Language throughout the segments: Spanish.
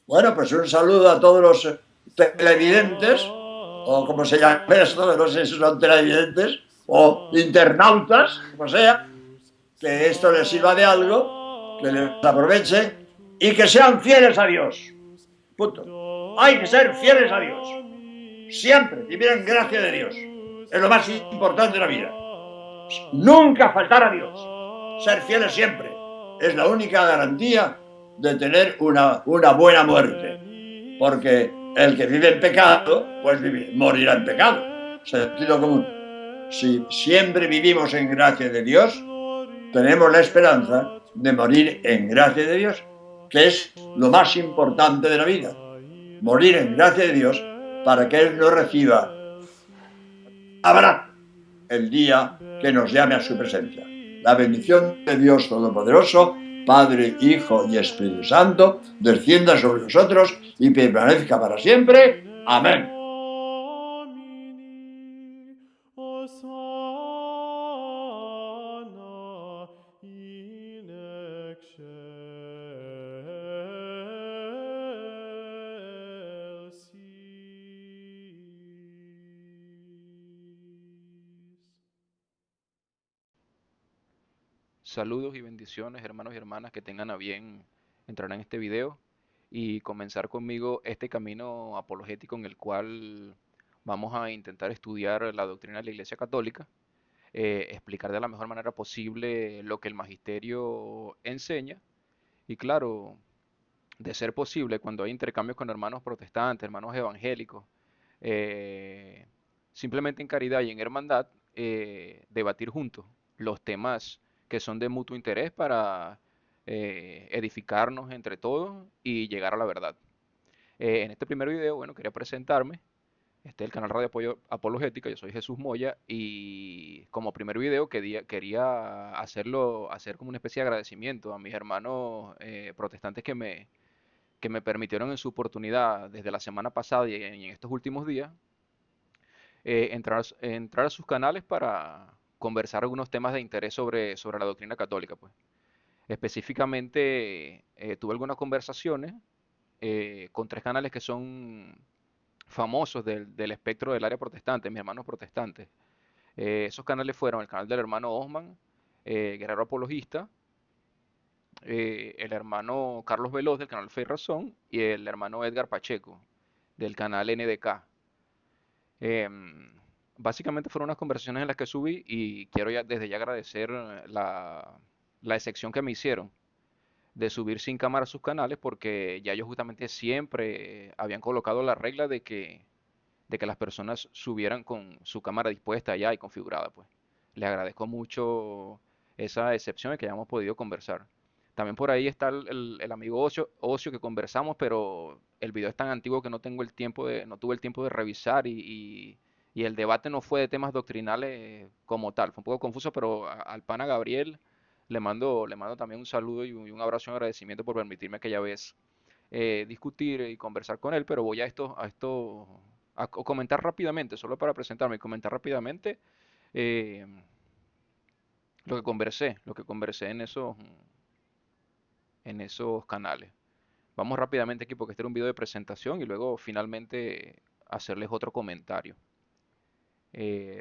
Bueno, pues un saludo a todos los televidentes, o como se llama esto, no sé si son televidentes o internautas, como sea, que esto les sirva de algo, que les aproveche y que sean fieles a Dios. Punto. Hay que ser fieles a Dios. Siempre vivir en gracia de Dios. Es lo más importante de la vida. Nunca faltar a Dios. Ser fieles siempre. Es la única garantía de tener una buena muerte. Porque el que vive en pecado, pues morirá en pecado. Sentido común. Si siempre vivimos en gracia de Dios, tenemos la esperanza de morir en gracia de Dios, que es lo más importante de la vida. Morir en gracia de Dios para que Él nos reciba. Habrá el día que nos llame a su presencia. La bendición de Dios Todopoderoso, Padre, Hijo y Espíritu Santo, descienda sobre nosotros y permanezca para siempre. Amén. Saludos y bendiciones, hermanos y hermanas, que tengan a bien entrar en este video y comenzar conmigo este camino apologético en el cual vamos a intentar estudiar la doctrina de la Iglesia Católica, explicar de la mejor manera posible lo que el magisterio enseña y claro, de ser posible, cuando hay intercambios con hermanos protestantes, hermanos evangélicos, eh, simplemente en caridad y en hermandad, debatir juntos los temas que son de mutuo interés para edificarnos entre todos y llegar a la verdad. En este primer video, bueno, quería presentarme. Este es el canal Radio Apoyo Apologética, yo soy Jesús Moya y como primer video quería hacer como una especie de agradecimiento a mis hermanos protestantes que me permitieron en su oportunidad desde la semana pasada y en estos últimos días entrar a sus canales para conversar algunos temas de interés sobre la doctrina católica, pues. Específicamente tuve algunas conversaciones con tres canales que son famosos del espectro del área protestante, mis hermanos protestantes. Esos canales fueron el canal del hermano Osman, Guerrero Apologista, el hermano Carlos Veloz del canal Fe y Razón y el hermano Edgar Pacheco del canal NDK. Em, Básicamente fueron unas conversaciones en las que subí y quiero desde ya agradecer la excepción que me hicieron de subir sin cámara a sus canales porque ya ellos justamente siempre habían colocado la regla de que las personas subieran con su cámara dispuesta ya y configurada, pues. Les agradezco mucho esa excepción de que hayamos podido conversar. También por ahí está el amigo Ocio que conversamos, pero el video es tan antiguo que no tuve el tiempo de revisar y el debate no fue de temas doctrinales como tal. Fue un poco confuso, pero al pana Gabriel le mando también un saludo y un abrazo y un agradecimiento por permitirme aquella vez discutir y conversar con él, pero voy a comentar rápidamente, solo para presentarme y comentar rápidamente eh, lo que conversé en esos canales. Vamos rápidamente aquí porque este era un video de presentación y luego finalmente hacerles otro comentario.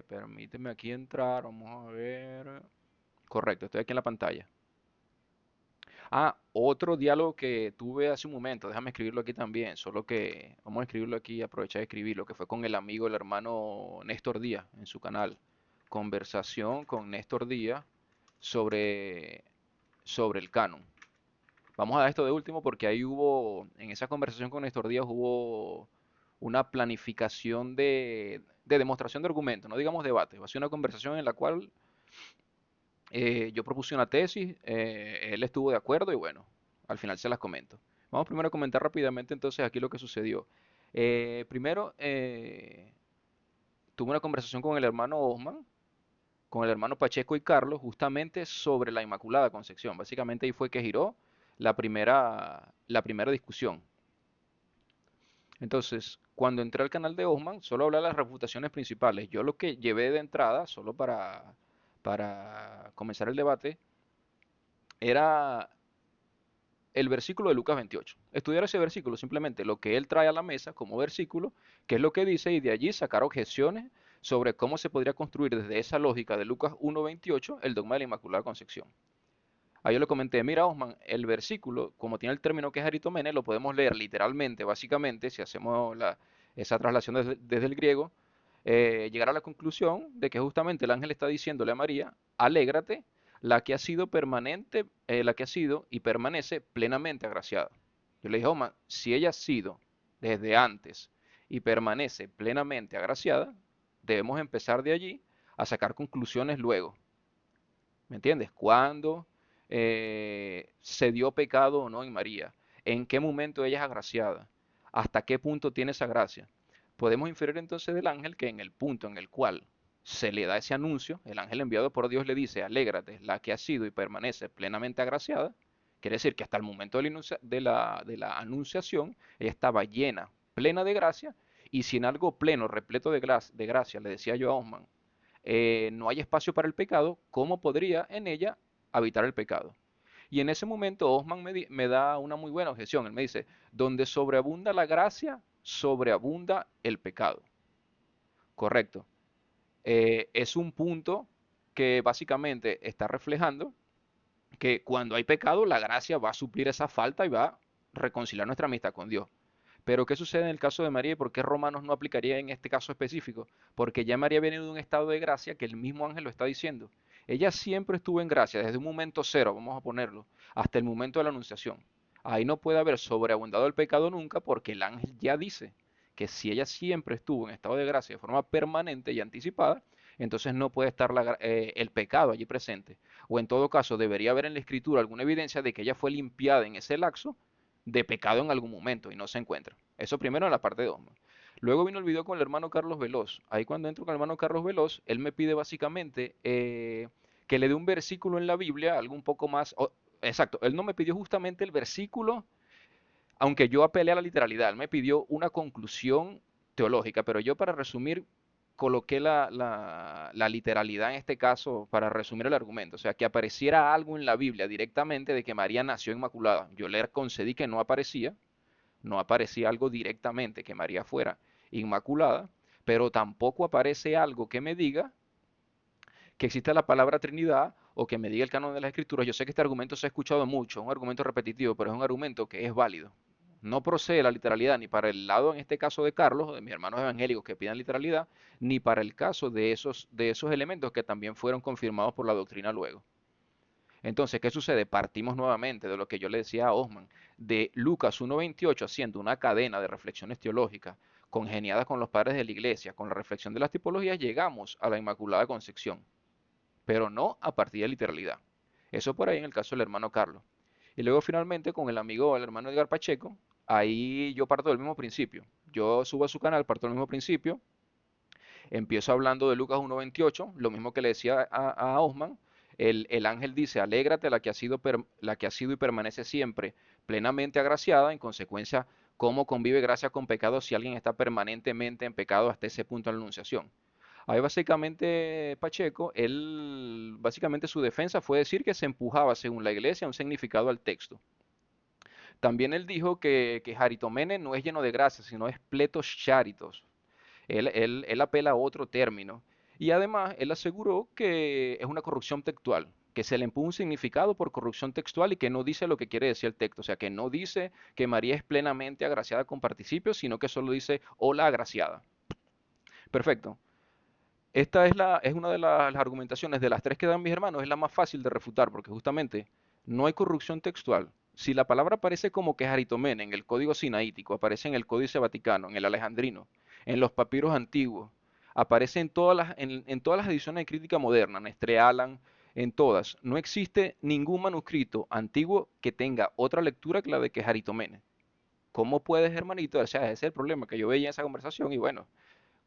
Permíteme aquí entrar, vamos a ver. Correcto, estoy aquí en la pantalla. Ah, otro diálogo que tuve hace un momento, déjame escribirlo aquí también, solo que vamos a escribirlo aquí, aprovechar de escribirlo, que fue con el amigo, el hermano Néstor Díaz en su canal. Conversación con Néstor Díaz sobre, sobre el canon. Vamos a dar esto de último porque en esa conversación con Néstor Díaz hubo una planificación de demostración de argumentos, no digamos debate, va a ser una conversación en la cual yo propuse una tesis, él estuvo de acuerdo y bueno, al final se las comento. Vamos primero a comentar rápidamente entonces aquí lo que sucedió. Primero, tuve una conversación con el hermano Osman, con el hermano Pacheco y Carlos, justamente sobre la Inmaculada Concepción. Básicamente ahí fue que giró la primera discusión. Entonces, cuando entré al canal de Osman, solo hablé de las refutaciones principales. Yo lo que llevé de entrada, solo para comenzar el debate, era el versículo de Lucas 28. Estudiar ese versículo, simplemente lo que él trae a la mesa como versículo, qué es lo que dice, y de allí sacar objeciones sobre cómo se podría construir desde esa lógica de Lucas 1:28 el dogma de la Inmaculada Concepción. Ahí yo le comenté, mira Osman, el versículo, como tiene el término que es aritomene, lo podemos leer literalmente, básicamente, si hacemos esa traslación desde el griego, llegar a la conclusión de que justamente el ángel está diciéndole a María, alégrate, la que ha sido permanente, la que ha sido y permanece plenamente agraciada. Yo le dije, Osman, si ella ha sido desde antes y permanece plenamente agraciada, debemos empezar de allí a sacar conclusiones luego. ¿Me entiendes? ¿Cuándo se dio pecado o no en María? ¿En qué momento ella es agraciada? ¿Hasta qué punto tiene esa gracia? Podemos inferir entonces del ángel que en el punto en el cual se le da ese anuncio, el ángel enviado por Dios le dice, alégrate, la que ha sido y permanece plenamente agraciada, quiere decir que hasta el momento de la anunciación, ella estaba llena, plena de gracia, y si en algo pleno, repleto de gracia, le decía yo a Osman, no hay espacio para el pecado, ¿cómo podría en ella habitar el pecado? Y en ese momento Osman me da una muy buena objeción. Él me dice, donde sobreabunda la gracia, sobreabunda el pecado. Correcto. Es un punto que básicamente está reflejando que cuando hay pecado, la gracia va a suplir esa falta y va a reconciliar nuestra amistad con Dios. Pero ¿qué sucede en el caso de María y por qué Romanos no aplicaría en este caso específico? Porque ya María viene de un estado de gracia que el mismo ángel lo está diciendo. Ella siempre estuvo en gracia, desde un momento cero, vamos a ponerlo, hasta el momento de la anunciación. Ahí no puede haber sobreabundado el pecado nunca porque el ángel ya dice que si ella siempre estuvo en estado de gracia de forma permanente y anticipada, entonces no puede estar el pecado allí presente. O en todo caso debería haber en la escritura alguna evidencia de que ella fue limpiada en ese lapso de pecado en algún momento y no se encuentra. Eso primero en la parte de Osman. Luego vino el video con el hermano Carlos Veloz. Ahí cuando entro con el hermano Carlos Veloz, él me pide básicamente que le dé un versículo en la Biblia, algo un poco más... exacto, él no me pidió justamente el versículo, aunque yo apelé a la literalidad, él me pidió una conclusión teológica, pero yo para resumir coloqué la literalidad en este caso para resumir el argumento, o sea, que apareciera algo en la Biblia directamente de que María nació inmaculada. Yo le concedí que no aparecía algo directamente que María fuera inmaculada, pero tampoco aparece algo que me diga que exista la palabra Trinidad o que me diga el canon de las Escrituras. Yo sé que este argumento se ha escuchado mucho, es un argumento repetitivo, pero es un argumento que es válido. No procede la literalidad ni para el lado, en este caso de Carlos, o de mis hermanos evangélicos que pidan literalidad, ni para el caso de esos elementos que también fueron confirmados por la doctrina luego. Entonces, ¿qué sucede? Partimos nuevamente de lo que yo le decía a Osman, de Lucas 1:28, haciendo una cadena de reflexiones teológicas congeniadas con los padres de la iglesia, con la reflexión de las tipologías, llegamos a la Inmaculada Concepción, pero no a partir de literalidad. Eso por ahí en el caso del hermano Carlos. Y luego finalmente con el amigo, el hermano Edgar Pacheco, ahí yo parto del mismo principio. Yo subo a su canal, parto del mismo principio, empiezo hablando de Lucas 1:28, lo mismo que le decía a Osman. El ángel dice, alégrate la que ha sido y permanece siempre plenamente agraciada. En consecuencia, ¿cómo convive gracia con pecado si alguien está permanentemente en pecado hasta ese punto de la anunciación? Ahí básicamente Pacheco, él, básicamente su defensa fue decir que se empujaba según la iglesia un significado al texto. También él dijo que Jaritomene no es lleno de gracia, sino es pletos charitos. Él apela a otro término. Y además, él aseguró que es una corrupción textual, que se le empuja un significado por corrupción textual y que no dice lo que quiere decir el texto. O sea, que no dice que María es plenamente agraciada con participios, sino que solo dice hola agraciada. Perfecto. Esta es una de las argumentaciones de las tres que dan mis hermanos, es la más fácil de refutar, porque justamente no hay corrupción textual. Si la palabra aparece como que Jaritomene en el código sinaítico, aparece en el Códice Vaticano, en el Alejandrino, en los papiros antiguos, aparece en todas las ediciones de crítica moderna, Nestre Aland, en todas, no existe ningún manuscrito antiguo que tenga otra lectura que la de que Jaritomene. ¿Cómo puedes, hermanito? O sea, ese es el problema que yo veía en esa conversación y bueno,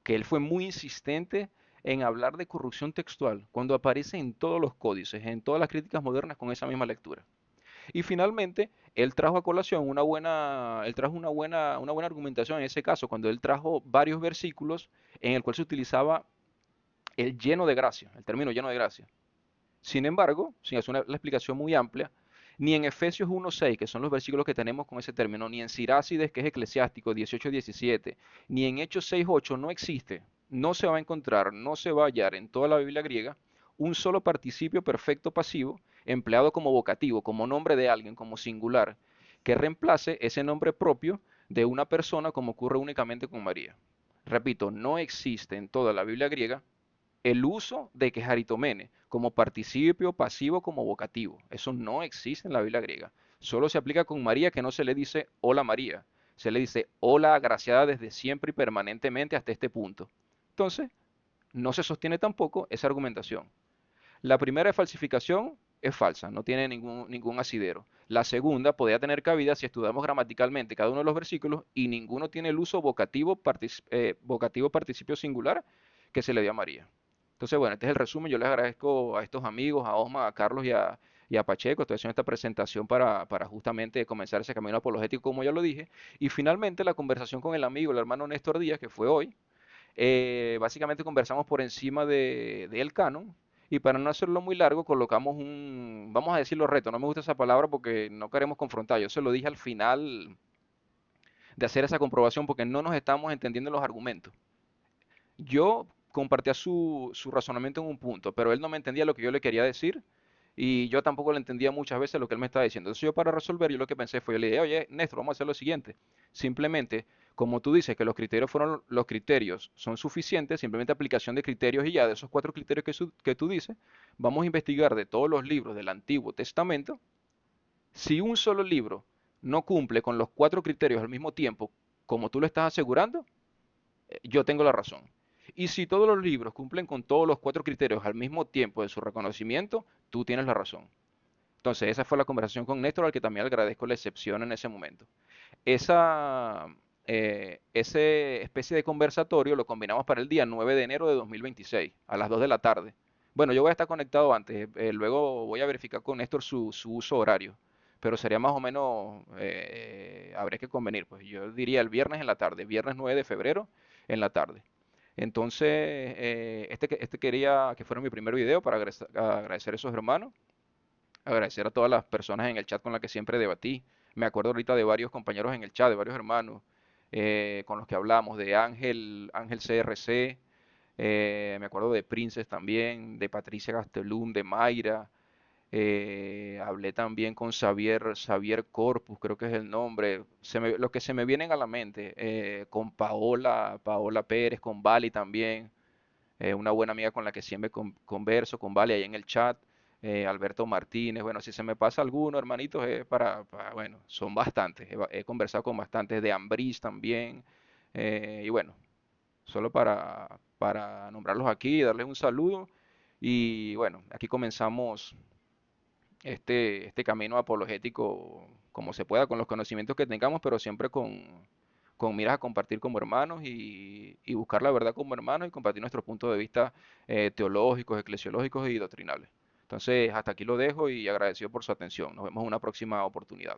que él fue muy insistente en hablar de corrupción textual, cuando aparece en todos los códices, en todas las críticas modernas con esa misma lectura. Y finalmente, él trajo a colación una buena argumentación en ese caso, cuando él trajo varios versículos en el cual se utilizaba el lleno de gracia, el término lleno de gracia. Sin embargo, sin hacer la explicación muy amplia, ni en Efesios 1:6, que son los versículos que tenemos con ese término, ni en Sirácides, que es eclesiástico 18:17, ni en Hechos 6:8 no existe, no se va a encontrar, no se va a hallar en toda la Biblia griega un solo participio perfecto pasivo empleado como vocativo, como nombre de alguien, como singular, que reemplace ese nombre propio de una persona como ocurre únicamente con María. Repito, no existe en toda la Biblia griega el uso de quejaritomene como participio pasivo como vocativo. Eso no existe en la Biblia griega. Solo se aplica con María, que no se le dice hola María. Se le dice hola agraciada desde siempre y permanentemente hasta este punto. Entonces, no se sostiene tampoco esa argumentación. La primera falsificación es falsa, no tiene ningún asidero. La segunda podría tener cabida si estudiamos gramaticalmente cada uno de los versículos y ninguno tiene el uso vocativo participio singular que se le dio a María. Entonces, bueno, este es el resumen. Yo les agradezco a estos amigos, a Osma, a Carlos y a Pacheco. Estoy haciendo esta presentación para justamente comenzar ese camino apologético, como ya lo dije. Y finalmente la conversación con el amigo, el hermano Néstor Díaz, que fue hoy. Básicamente conversamos por encima del canon. Y para no hacerlo muy largo, colocamos vamos a decirlo reto, no me gusta esa palabra porque no queremos confrontar. Yo se lo dije al final de hacer esa comprobación porque no nos estamos entendiendo los argumentos. Yo compartía su razonamiento en un punto, pero él no me entendía lo que yo le quería decir y yo tampoco le entendía muchas veces lo que él me estaba diciendo. Entonces yo para resolver, yo lo que pensé fue, yo le dije, oye, Néstor, vamos a hacer lo siguiente. Simplemente, como tú dices que los criterios son suficientes, simplemente aplicación de criterios y ya de esos cuatro criterios que tú dices, vamos a investigar de todos los libros del Antiguo Testamento. Si un solo libro no cumple con los cuatro criterios al mismo tiempo, como tú lo estás asegurando, yo tengo la razón. Y si todos los libros cumplen con todos los cuatro criterios al mismo tiempo de su reconocimiento, tú tienes la razón. Entonces, esa fue la conversación con Néstor, al que también agradezco la excepción en ese momento. Ese especie de conversatorio lo combinamos para el día 9 de enero de 2026, a las 2 de la tarde. Bueno, yo voy a estar conectado antes, luego voy a verificar con Néstor su uso horario, pero sería más o menos, habría que convenir, pues yo diría el viernes en la tarde, viernes 9 de febrero en la tarde. Entonces, este quería que fuera mi primer video para agradecer a esos hermanos, agradecer a todas las personas en el chat con las que siempre debatí. Me acuerdo ahorita de varios compañeros en el chat, de varios hermanos con los que hablamos, de Ángel CRC, me acuerdo de Princess también, de Patricia Gastelum, de Mayra. Hablé también con Xavier Corpus, creo que es el nombre. Lo que se me vienen a la mente, con Paola Pérez, con Vali también, una buena amiga con la que siempre converso, con Vale ahí en el chat, Alberto Martínez, bueno, si se me pasa alguno, hermanitos, bueno, son bastantes, he conversado con bastantes, de Ambris también, y bueno, solo para nombrarlos aquí, darles un saludo, y bueno, aquí comenzamos este camino apologético como se pueda, con los conocimientos que tengamos, pero siempre con miras a compartir como hermanos y buscar la verdad como hermanos y compartir nuestros puntos de vista teológicos, eclesiológicos y doctrinales. Entonces, hasta aquí lo dejo y agradecido por su atención. Nos vemos en una próxima oportunidad.